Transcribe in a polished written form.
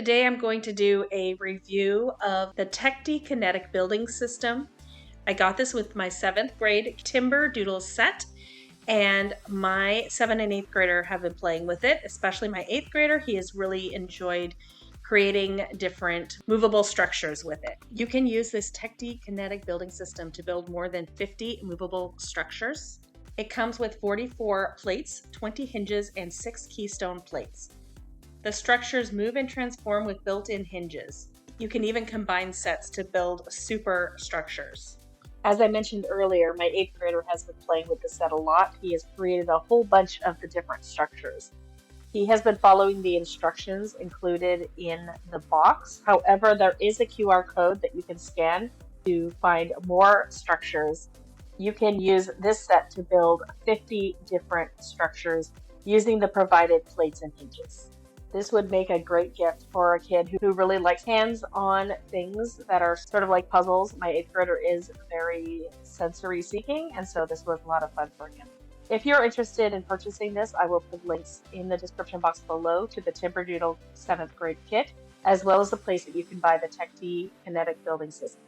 Today I'm going to do a review of the TECTI Kinetic Building System. I got this with my 7th grade Timberdoodle set, and my 7th and 8th grader have been playing with it, especially my 8th grader. He has really enjoyed creating different movable structures with it. You can use this TECTI Kinetic Building System to build more than 50 movable structures. It comes with 44 plates, 20 hinges, and 6 keystone plates. The structures move and transform with built-in hinges. You can even combine sets to build super structures. As I mentioned earlier, my 8th grader has been playing with the set a lot. He has created a whole bunch of the different structures. He has been following the instructions included in the box. However, there is a QR code that you can scan to find more structures. You can use this set to build 50 different structures using the provided plates and hinges. This would make a great gift for a kid who really likes hands-on things that are sort of like puzzles. My 8th grader is very sensory seeking, and so this was a lot of fun for him. If you're interested in purchasing this, I will put links in the description box below to the Timberdoodle 7th grade kit, as well as the place that you can buy the TECTI Kinetic Building System.